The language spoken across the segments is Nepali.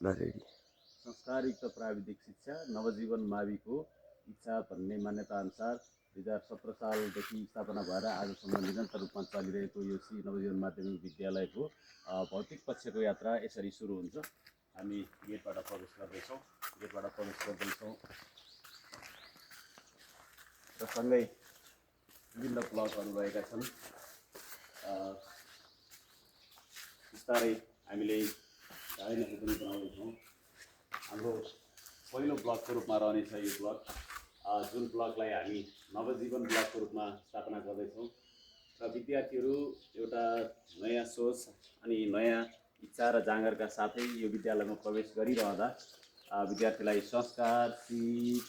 संस्कारयुक्त प्राविधिक शिक्षा नवजीवन माविको इच्छा भन्ने मान्यताअनुसार 2017 सालदेखि स्थापना भएर आजसम्म निरन्तर रूपमा चलिरहेको यो श्री नवजीवन माध्यमिक विद्यालयको भौतिक पक्षको यात्रा यसरी सुरु हुन्छ। हामी गेटबाट प्रवेश गर्दैछौँ र सँगै विभिन्न ब्लकहरू रहेका छन्। बिस्तारै हामीले गाडीहरू पनि बनाउँदैछौँ। हाम्रो पहिलो ब्लकको रूपमा रहनेछ यो ब्लक, जुन ब्लकलाई हामी नवजीवन ब्लकको रूपमा स्थापना गर्दैछौँ र विद्यार्थीहरू एउटा नयाँ सोच अनि नयाँ इच्छा र जाँगरका साथै यो विद्यालयमा प्रवेश गरिरहँदा विद्यार्थीलाई संस्कार, सिप,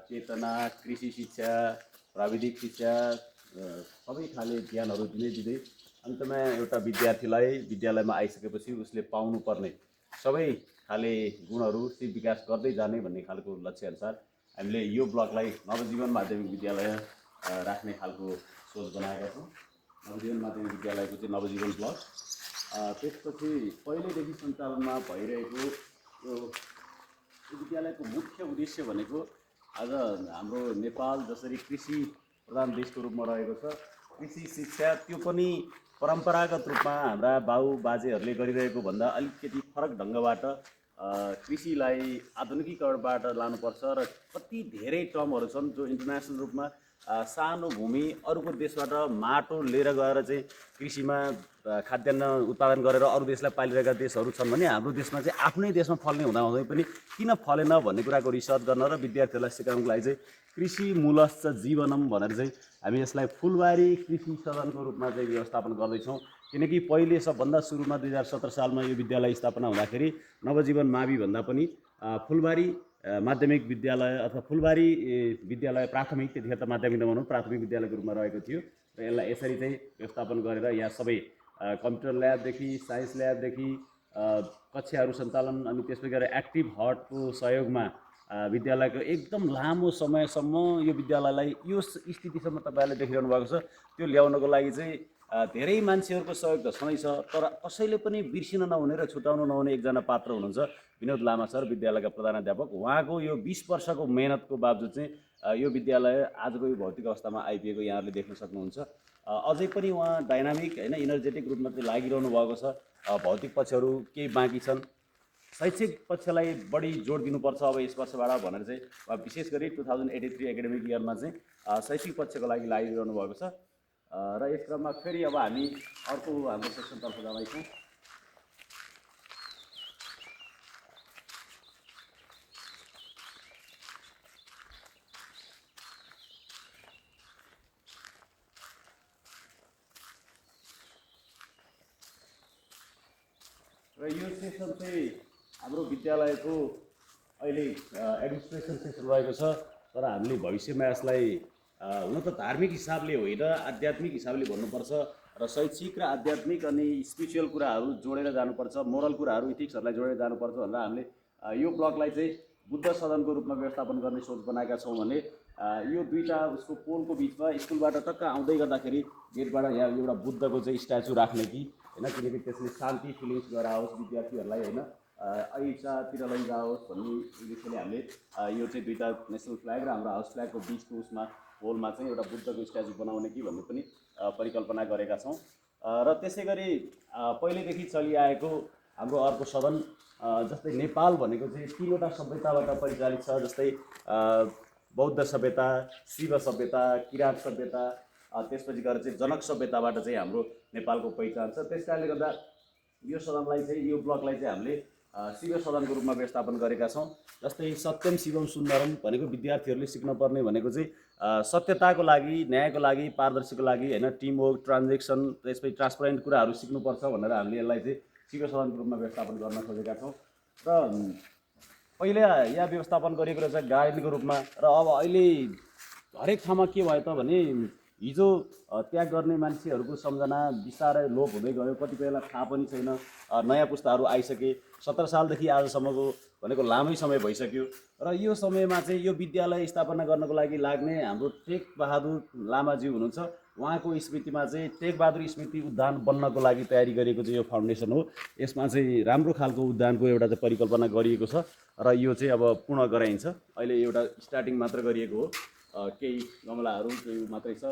चेतना, कृषि शिक्षा, प्राविधिक शिक्षा सबै खाले ज्ञानहरू दिँदै अन्तमा एउटा विद्यार्थीलाई विद्यालयमा आइसकेपछि उसले पाउनुपर्ने सबै खाले गुणहरू सिप विकास गर्दै जाने भन्ने खालको लक्ष्यअनुसार हामीले यो ब्लकलाई नवजीवन माध्यमिक विद्यालय राख्ने खालको सोच बनाएका छौँ। नवजीवन माध्यमिक विद्यालयको चाहिँ नवजीवन ब्लक। त्यसपछि पहिल्यैदेखि सञ्चालनमा भइरहेको यो विद्यालयको मुख्य उद्देश्य भनेको आज हाम्रो नेपाल जसरी कृषि प्रधान देशको रूपमा रहेको छ, कृषि शिक्षा त्यो पनि परम्परागत रूपमा हाम्रा बाउ बाजेहरूले गरिरहेको भन्दा अलिकति फरक ढङ्गबाट कृषिलाई आधुनिकीकरणबाट लानुपर्छ र कति धेरै टर्महरू छन् जो इन्टरनेसनल रूपमा सानो भूमि अरूको देशबाट माटो लिएर गएर चाहिँ कृषिमा खाद्यान्न उत्पादन गरेर अरू देशलाई पालिरहेका देशहरू छन् भने हाम्रो देशमा चाहिँ आफ्नै देशमा फल्ने हुँदाहुँदै पनि किन फलेन भन्ने कुराको रिसर्च गर्न र विद्यार्थीहरूलाई सिकाउनको लागि चाहिँ कृषि मूलश्च जीवनम भनेर चाहिँ हामी यसलाई फुलबारी कृषि सदनको रूपमा चाहिँ व्यवस्थापन गर्दैछौँ। किनकि पहिले सबभन्दा सुरुमा 2017 सालमा यो विद्यालय स्थापना हुँदाखेरि नवजीवन मावि भन्दा पनि फुलबारी माध्यमिक विद्यालय अथवा फुलबारी विद्यालय प्राथमिक, त्यतिखेर त माध्यमिक नभनौँ प्राथमिक विद्यालयको रूपमा रहेको थियो र यसलाई यसरी चाहिँ व्यवस्थापन गरेर यहाँ सबै कम्प्युटर ल्याबदेखि साइन्स ल्याबदेखि कक्षाहरू सञ्चालन अनि त्यसपछि गएर एक्टिभ हटको सहयोगमा विद्यालयको एकदम लामो समयसम्म यो विद्यालयलाई यो स्थितिसम्म तपाईँहरूले देखिरहनु भएको छ। त्यो ल्याउनको लागि चाहिँ धेरै मान्छेहरूको सहयोग त छँदैछ, तर कसैले पनि बिर्सिन नहुने र छुटाउनु नहुने एकजना पात्र हुनुहुन्छ विनोद लामा सर, विद्यालयका प्रधानाध्यापक। उहाँको यो 20 वर्षको मेहनतको बावजुद चाहिँ यो विद्यालय आजको यो भौतिक अवस्थामा आइपुगेको यहाँहरूले देख्न सक्नुहुन्छ। अझै पनि उहाँ डाइनामिक इनर्जेटिक रूपमा चाहिँ लागिरहनु भएको छ। भौतिक पक्षहरू केही बाँकी छन्, शैक्षिक पक्षलाई बढी जोड दिनुपर्छ अब यस वर्षबाट भनेर चाहिँ विशेष गरी 2083 एकाडेमिक इयरमा चाहिँ शैक्षिक पक्षको लागि लागिरहनु भएको छ। र यस क्रममा फेरि अब हामी अर्को हाम्रो सेक्सनतर्फ जाँदैछौँ। र यो सेक्सन चाहिँ हाम्रो विद्यालयको अहिले एडमिनिस्ट्रेसन सेक्सन रहेको छ, तर हामीले भविष्यमा यसलाई हुन त धार्मिक हिसाबले होइन आध्यात्मिक हिसाबले भन्नुपर्छ र शैक्षिक र आध्यात्मिक अनि स्पिरिचुअल कुराहरू जोडेर जानुपर्छ, मोरल कुराहरू इथिक्सहरूलाई जोडेर जानुपर्छ भनेर हामीले यो ब्लकलाई चाहिँ बुद्ध सदनको रूपमा व्यवस्थापन गर्ने सोच बनाएका छौँ। भने यो दुईवटा उसको पोलको बिचमा स्कुलबाट टक्क आउँदै गर्दाखेरि गेटबाट यहाँ एउटा बुद्धको चाहिँ स्ट्याचु राख्ने कि होइन, किनकि त्यसले शान्ति फिलिङ्स गराओस् विद्यार्थीहरूलाई होइन, अहिंसातिर लैजाओस् भन्ने उद्देश्यले हामीले यो चाहिँ दुईवटा नेसनल फ्ल्याग र हाम्रो हाउस फ्ल्यागको बिचको उसमा पोलमा चाहिँ एउटा बुद्धको स्ट्याचु बनाउने कि भन्ने पनि परिकल्पना गरेका छौँ। र त्यसै गरी पहिलेदेखि चलिआएको हाम्रो अर्को सदन जस्तै नेपाल भनेको चाहिँ 3वटा सभ्यताबाट परिचालित छ, जस्तै बौद्ध सभ्यता, शिव सभ्यता, किराँत सभ्यता, त्यसपछि गएर चाहिँ जनक सभ्यताबाट चाहिँ हाम्रो नेपालको पहिचान छ। त्यस कारणले गर्दा यो सदनलाई चाहिँ यो ब्लकलाई चाहिँ हामीले शिव सदनको रूपमा व्यवस्थापन गरेका छौँ। जस्तै सत्यम शिवम सुन्दरम भनेको विद्यार्थीहरूले सिक्नुपर्ने भनेको चाहिँ सत्यताको लागि, न्यायको लागि, पारदर्शीको लागि होइन, टिमवर्क, ट्रान्जेक्सन, त्यसपछि ट्रान्सपरेन्ट कुराहरू सिक्नुपर्छ भनेर हामीले यसलाई चाहिँ शिव सदनको रूपमा व्यवस्थापन गर्न खोजेका छौँ। र पहिले यहाँ व्यवस्थापन गरिएको रहेछ गार्डनको रूपमा, र अब अहिले हरेक ठाउँमा के भयो त भने हिजो त्याग गर्ने मान्छेहरूको सम्झना बिस्तारै लोप हुँदै गयो, कतिपयलाई थाहा पनि छैन। नयाँ पुस्ताहरू आइसके, 17 सालदेखि आजसम्मको भनेको लामै समय भइसक्यो र यो समयमा चाहिँ यो विद्यालय स्थापना गर्नको लागि लाग्ने हाम्रो टेक बहादुर लामाज्यू हुनुहुन्छ, उहाँको स्मृतिमा चाहिँ टेकबहादुर स्मृति उद्यान बन्नको लागि तयारी गरिएको चाहिँ यो फाउन्डेसन हो। यसमा चाहिँ राम्रो खालको उद्यानको एउटा चाहिँ परिकल्पना गरिएको छ र यो चाहिँ अब पूर्ण गराइन्छ। अहिले एउटा स्टार्टिङ मात्र गरिएको हो, केही गमलाहरू केही मात्रै छ।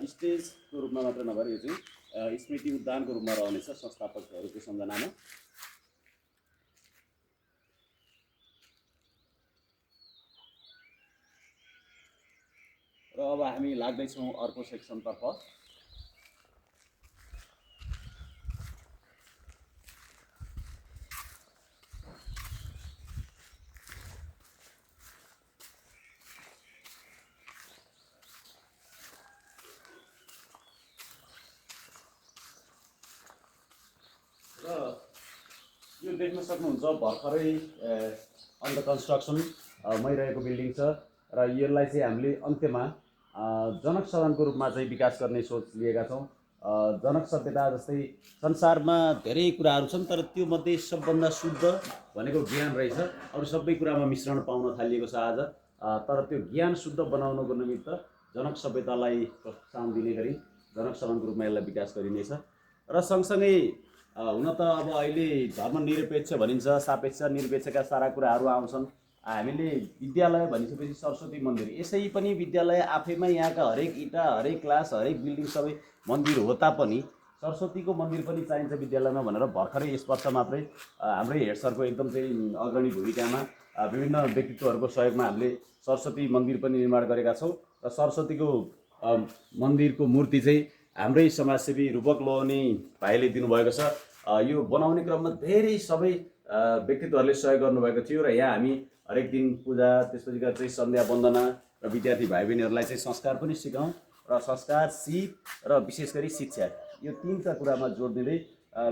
स्टेजको रूपमा मात्र नभएर यो चाहिँ स्मृति उद्यानको रूपमा रहनेछ संस्थापकहरूको सम्झनामा। र अब हामी लाग्दैछौँ अर्को सेक्सनतर्फ। र यो देख्न सक्नुहुन्छ भर्खरै अन्डर कन्स्ट्रक्सन भइरहेको बिल्डिङ छ र यसलाई चाहिँ हामीले अन्त्यमा जनक सदनको रूपमा चाहिँ विकास गर्ने सोच लिएका छौँ। जनक सभ्यता जस्तै संसारमा धेरै कुराहरू छन्, तर त्यो मध्ये सबभन्दा शुद्ध भनेको ज्ञान रहेछ। अरू सबै कुरामा मिश्रण पाउन थालिएको छ आज, तर त्यो ज्ञान शुद्ध बनाउनको निमित्त जनक सभ्यतालाई प्रोत्साहन दिने गरी जनक सदनको रूपमा यसलाई विकास गरिनेछ। र सँगसँगै हुन त अब अहिले धर्मनिरपेक्ष भनिन्छ, सापेक्ष निरपेक्षका सारा कुराहरू आउँछन्। हामीले विद्यालय भनिसकेपछि सरस्वती मन्दिर, यसै पनि विद्यालय आफैमा यहाँका हरेक इँटा हरेक क्लास हरेक बिल्डिङ सबै मन्दिर हो तापनि सरस्वतीको मन्दिर पनि चाहिन्छ विद्यालयमा भनेर भर्खरै यस वर्ष मात्रै हाम्रै हेड सरको एकदम चाहिँ अग्रणी भूमिकामा विभिन्न व्यक्तित्वहरूको सहयोगमा हामीले सरस्वती मन्दिर पनि निर्माण गरेका छौँ। र सरस्वतीको मन्दिरको मूर्ति चाहिँ हाम्रै समाजसेवी रूपक लोहनी भाइले दिनुभएको छ। यो बनाउने क्रममा धेरै सबै व्यक्तित्वहरूले सहयोग गर्नुभएको थियो र यहाँ हामी हरेक दिन पूजा त्यसपछि चाहिँ सन्ध्या वन्दना र विद्यार्थी भाइ बहिनीहरूलाई चाहिँ संस्कार पनि सिकाउँ र संस्कार, सिप र विशेष गरी शिक्षा, यो तीनटा कुरामा जोड दिँदै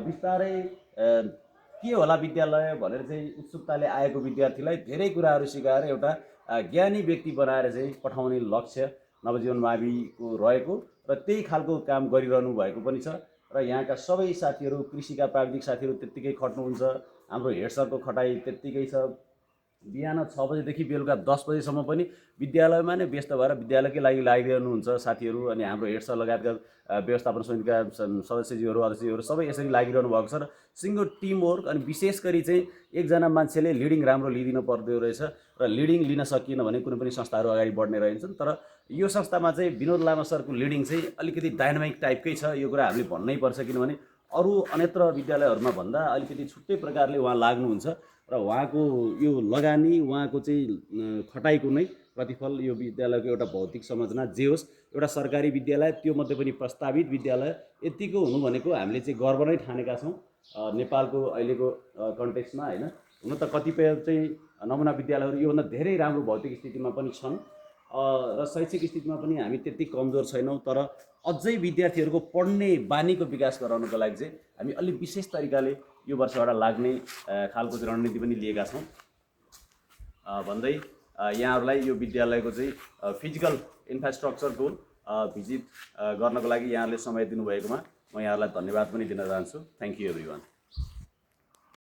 बिस्तारै के होला विद्यालय भनेर चाहिँ उत्सुकताले आएको विद्यार्थीलाई धेरै कुराहरू सिकाएर एउटा ज्ञानी व्यक्ति बनाएर चाहिँ पठाउने लक्ष्य नवजीवन माविको रहेको र त्यही खालको काम गरिरहनु भएको पनि छ। र यहाँका सबै साथीहरू, कृषिका प्राविधिक साथीहरू त्यत्तिकै खट्नुहुन्छ, हाम्रो हेड सरको खटाइ त्यत्तिकै छ। बिहान 6 बजेदेखि बेलुका 10 बजेसम्म पनि विद्यालयमा नै व्यस्त भएर विद्यालयकै लागि लागिरहनुहुन्छ साथीहरू। अनि हाम्रो हेड सर लगायतका व्यवस्थापन समितिका सदस्यज्यूहरू अध्यक्षज्यूहरू सबै यसरी लागिरहनु भएको छ र सिङ्गो टिमवर्क। अनि विशेष गरी चाहिँ एकजना मान्छेले लिडिङ राम्रो लिइदिनु पर्दो रहेछ र लिडिङ लिन सकिएन भने कुनै पनि संस्थाहरू अगाडि बढ्ने रहन्छन्। तर यो संस्थामा चाहिँ विनोद लामा सरको लिडिङ चाहिँ अलिकति डाइनामिक टाइपकै छ। यो कुरा हामीले भन्नै पर्छ, किनभने अरू अन्यत्र विद्यालयहरूमा भन्दा अलिकति छुट्टै प्रकारले उहाँ लाग्नुहुन्छ र उहाँको यो लगानी, उहाँको चाहिँ खटाइको नै प्रतिफल यो विद्यालयको एउटा भौतिक संरचना जे होस्, एउटा सरकारी विद्यालय त्यो मध्ये पनि प्रस्तावित विद्यालय यतिको हुनु भनेको हामीले चाहिँ गर्व नै ठानेका छौँ नेपालको अहिलेको कन्टेक्स्टमा, होइन। हुन त कतिपय चाहिँ नमुना विद्यालयहरू योभन्दा धेरै राम्रो भौतिक स्थितिमा पनि छन् र शैक्षिक स्थितिमा पनि हामी त्यति कमजोर छैनौँ। तर अझै विद्यार्थीहरूको पढ्ने बानीको विकास गराउनको लागि चाहिँ हामी अलि विशेष तरिकाले यो वर्षबाट लाग्ने खालको रणनीति पनि लिएका छौँ भन्दै यहाँहरूलाई यो विद्यालयको चाहिँ फिजिकल इन्फ्रास्ट्रक्चरको भिजिट गर्नको लागि यहाँहरूले समय दिनुभएकोमा म यहाँहरूलाई धन्यवाद पनि दिन चाहन्छु। Thank you everyone.